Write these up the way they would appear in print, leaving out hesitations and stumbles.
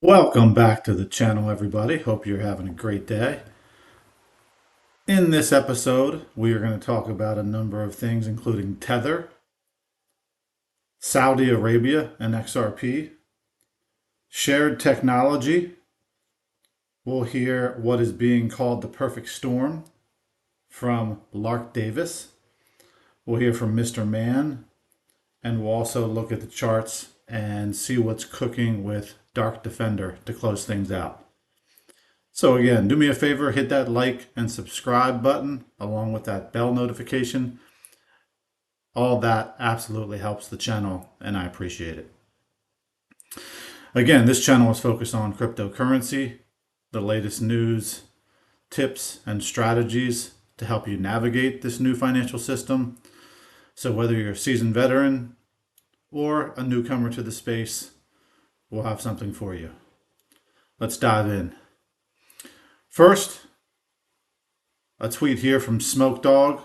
Welcome back to the channel, everybody. Hope you're having a great day. In this episode, we are going to talk about a number of things, including Tether, Saudi Arabia, and XRP, shared technology. We'll hear what is being called the perfect storm from Lark Davis. We'll hear from Mr. Man, and we'll also look at the charts and see what's cooking with Dark Defender to close things out. So again, do me a favor, hit that like and subscribe button along with that bell notification. All that absolutely helps the channel and I appreciate it. Again, this channel is focused on cryptocurrency, the latest news, tips, and strategies to help you navigate this new financial system. So whether you're a seasoned veteran or a newcomer to the space, we'll have something for you. Let's dive in. First, a tweet here from Smoke Dog.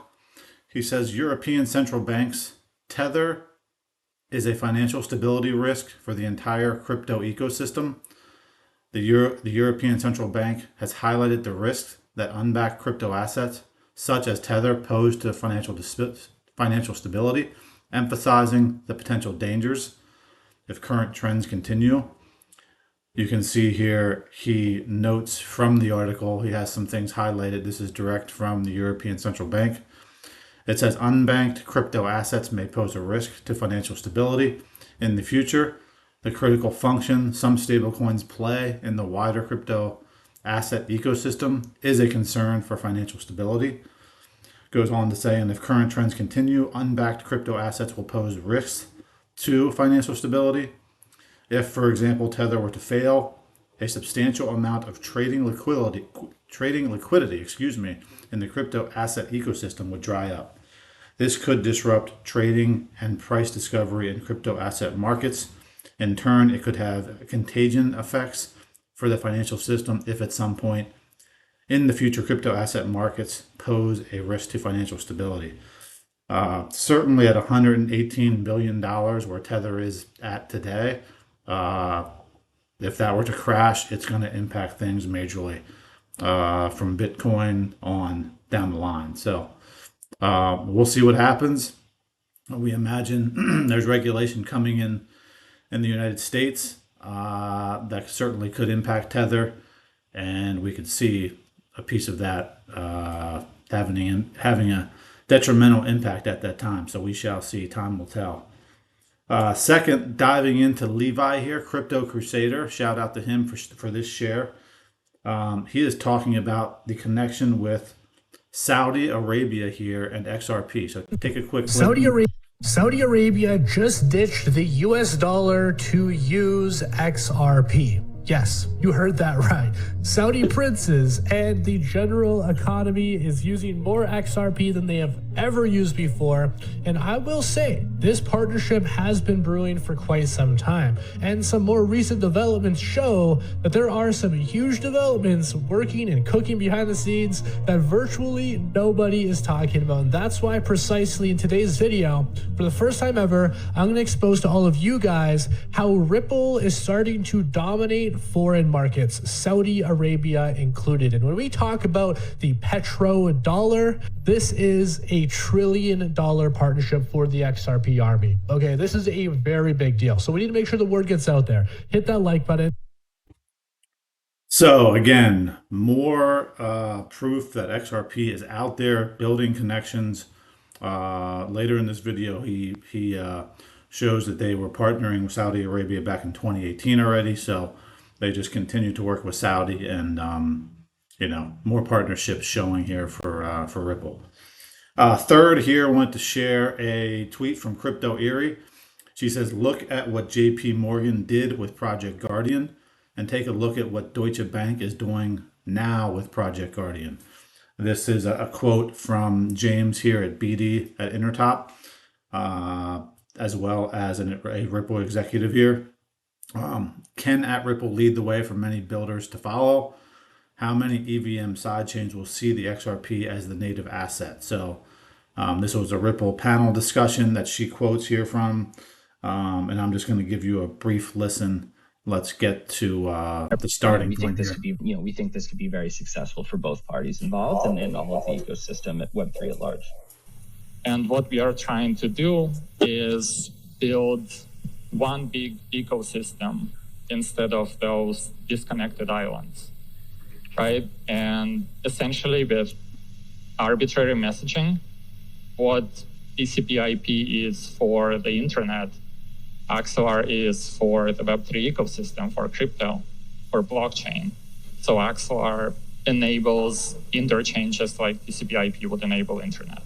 He says European central banks, Tether is a financial stability risk for the entire crypto ecosystem. The European Central Bank has highlighted the risks that unbacked crypto assets, such as Tether, pose to financial stability, emphasizing the potential dangers if current trends continue. You can see here he notes from the article, he has some things highlighted. This is direct from the European Central Bank. It says unbanked crypto assets may pose a risk to financial stability in the future. The critical function some stablecoins play in the wider crypto asset ecosystem is a concern for financial stability. Goes on to say, and if current trends continue, unbacked crypto assets will pose risks to financial stability. If, for example, Tether were to fail, a substantial amount of trading liquidity, in the crypto asset ecosystem would dry up. This could disrupt trading and price discovery in crypto asset markets. In turn, it could have contagion effects for the financial system if at some point in the future crypto asset markets pose a risk to financial stability. Certainly at $118 billion where Tether is at today, if that were to crash, it's going to impact things majorly from Bitcoin on down the line. So we'll see what happens. We imagine there's regulation coming in the United States that certainly could impact Tether, and we could see a piece of that having a detrimental impact at that time. So we shall see. Time will tell. Second, diving into Levi here, Crypto Crusader. Shout out to him for this share. He is talking about the connection with Saudi Arabia here and XRP. So take a quick look. Saudi Arabia just ditched the US dollar to use XRP. Yes, you heard that right. Saudi princes and the general economy is using more XRP than they have ever used before. And I will say, this partnership has been brewing for quite some time. And some more recent developments show that there are some huge developments working and cooking behind the scenes that virtually nobody is talking about. And that's why precisely in today's video, for the first time ever, I'm going to expose to all of you guys how Ripple is starting to dominate foreign markets, Saudi Arabia included. And when we talk about the petrodollar, this is a $1 trillion partnership for the XRP army. Okay, this is a very big deal. So we need to make sure the word gets out there. Hit that like button. So again, more proof that XRP is out there building connections. Later in this video, he shows that they were partnering with Saudi Arabia back in 2018 already. So they just continue to work with Saudi, and more partnerships showing here for Ripple. Third here, I want to share a tweet from Crypto Erie. She says, look at what JP Morgan did with Project Guardian and take a look at what Deutsche Bank is doing now with Project Guardian. This is a quote from James here at BD at Intertop, as well as a Ripple executive here. Can at Ripple lead the way for many builders to follow? How many EVM sidechains will see the XRP as the native asset? So this was a Ripple panel discussion that she quotes here from, and I'm just going to give you a brief listen let's get to the starting we think point this here. could be, we think this could be very successful for both parties involved and all of the ecosystem at Web3 at large. And what we are trying to do is build one big ecosystem instead of those disconnected islands, right? And essentially with arbitrary messaging, what TCP/IP is for the internet, Axelar is for the Web3 ecosystem, for crypto, for blockchain. So Axelar enables interchange just like TCP/IP would enable internet.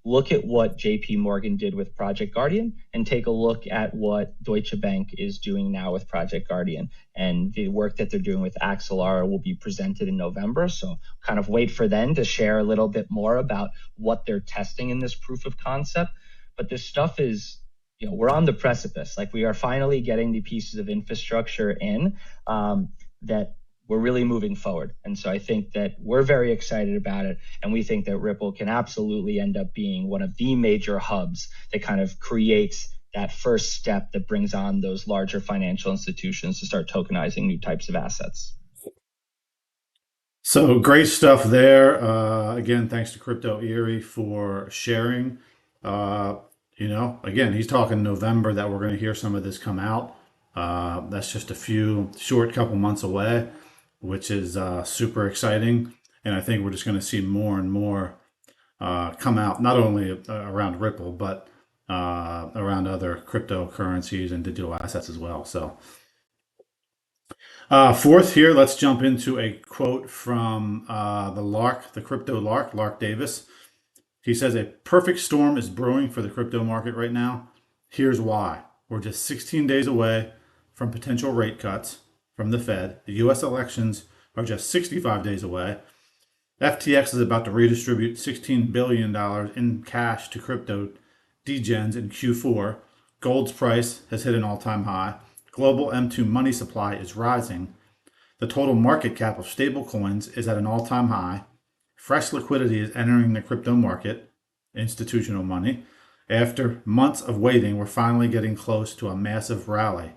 Look at what JP Morgan did with Project Guardian and take a look at what Deutsche Bank is doing now with Project Guardian. And the work that they're doing with Axelar will be presented in November. So kind of wait for them to share a little bit more about what they're testing in this proof of concept. But this stuff is, we're on the precipice. Like, we are finally getting the pieces of infrastructure in that we're really moving forward. And so I think that we're very excited about it. And we think that Ripple can absolutely end up being one of the major hubs that kind of creates that first step that brings on those larger financial institutions to start tokenizing new types of assets. So great stuff there. Again, thanks to Crypto Erie for sharing. Again, he's talking November that we're going to hear some of this come out. That's just a short couple months away, which is super exciting. And I think we're just going to see more and more come out, not only around Ripple, but around other cryptocurrencies and digital assets as well. So fourth here, let's jump into a quote from the crypto Lark Davis. He says, "A perfect storm is brewing for the crypto market right now. Here's why. We're just 16 days away from potential rate cuts from the Fed. The U.S. elections are just 65 days away. FTX is about to redistribute $16 billion in cash to crypto degens in Q4. Gold's price has hit an all-time high. Global M2 money supply is rising. The total market cap of stablecoins is at an all-time high. Fresh liquidity is entering the crypto market, institutional money. After months of waiting, we're finally getting close to a massive rally.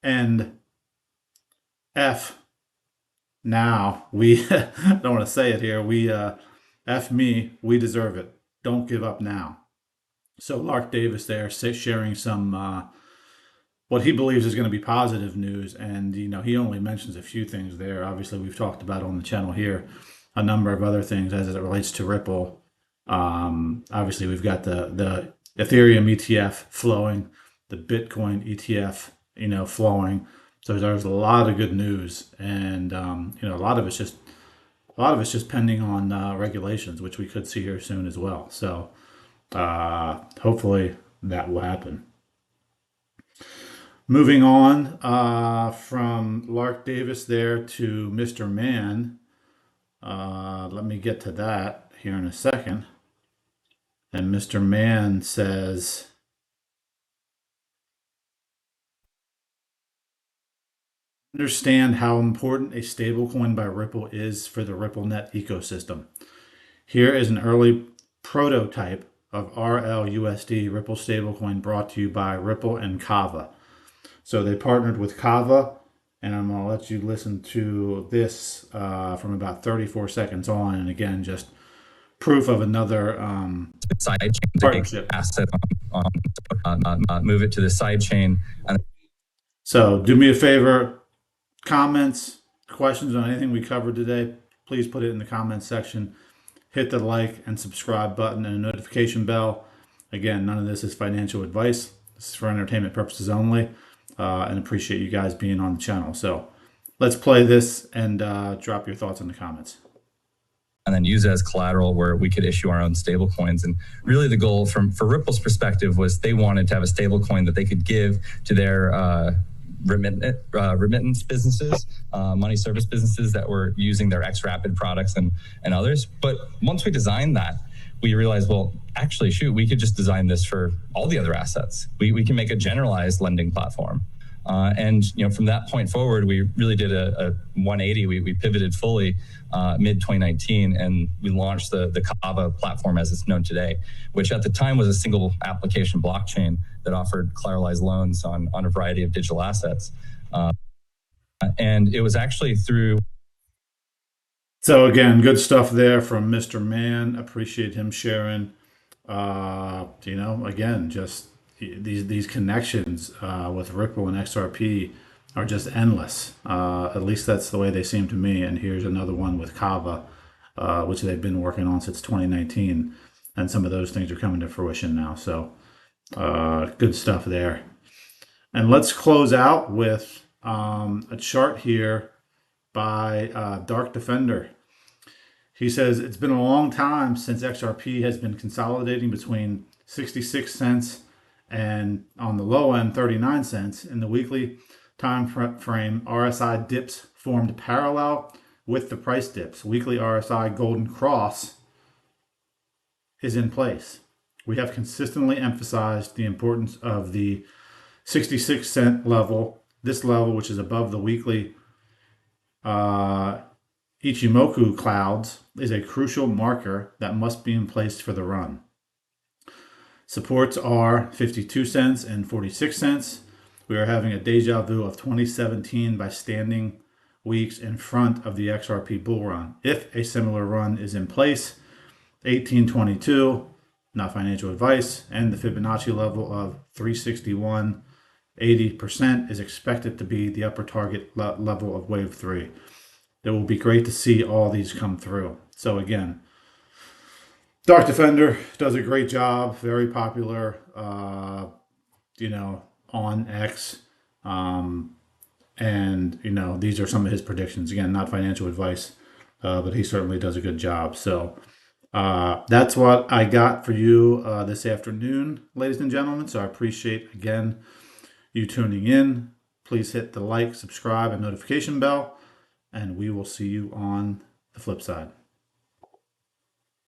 And now we don't want to say it here. We we deserve it. Don't give up now." So Lark Davis there sharing some what he believes is going to be positive news, and he only mentions a few things there. Obviously, we've talked about on the channel here a number of other things as it relates to Ripple. Obviously, we've got the Ethereum ETF flowing, the Bitcoin ETF flowing. So there's a lot of good news, and a lot of it's just pending on regulations, which we could see here soon as well. So hopefully that will happen. Moving on from Lark Davis there to Mr. Mann. Let me get to that here in a second. And Mr. Mann says, "Understand how important a stablecoin by Ripple is for the RippleNet ecosystem. Here is an early prototype of RLUSD Ripple stablecoin brought to you by Ripple and Kava." So they partnered with Kava, and I'm going to let you listen to this from about 34 seconds on. And again, just proof of another side chain partnership. Asset move it to the side chain. So do me a favor, comments, questions on anything we covered today, please put it in the comments section. Hit the like and subscribe button and a notification bell. Again, none of this is financial advice. This is for entertainment purposes only. And appreciate you guys being on the channel. So let's play this and drop your thoughts in the comments. And then use it as collateral where we could issue our own stable coins. And really the goal for Ripple's perspective was they wanted to have a stable coin that they could give to their remittance businesses, money service businesses that were using their XRapid products and others. But once we designed that, we realized, well, actually, we could just design this for all the other assets. We can make a generalized lending platform. And from that point forward, we really did a 180. We pivoted fully mid 2019, and we launched the Kava platform as it's known today, which at the time was a single application blockchain that offered collateralized loans on a variety of digital assets. And it was actually through. So again, good stuff there from Mr. Mann. Appreciate him sharing. Again, just these connections with Ripple and XRP are just endless. At least that's the way they seem to me. And here's another one with Kava, which they've been working on since 2019, and some of those things are coming to fruition now. So good stuff there. And let's close out with a chart here by Dark Defender. He says, it's been a long time since XRP has been consolidating between 66 cents and on the low end 39 cents. In the weekly time frame, RSI dips formed parallel with the price dips. Weekly RSI golden cross is in place. We have consistently emphasized the importance of the 66 cent level. This level, which is above the weekly Ichimoku clouds, is a crucial marker that must be in place for the run. Supports are 52 cents and 46 cents. We are having a deja vu of 2017 by standing weeks in front of the XRP bull run. If a similar run is in place, 1822, not financial advice, and the Fibonacci level of 361, 80% is expected to be the upper target level of wave 3. It will be great to see all these come through. So again, Dark Defender does a great job, very popular, on X. And these are some of his predictions. Again, not financial advice, but he certainly does a good job. So that's what I got for you this afternoon, ladies and gentlemen. So I appreciate, again, you tuning in. Please hit the like, subscribe, and notification bell, and we will see you on the flip side.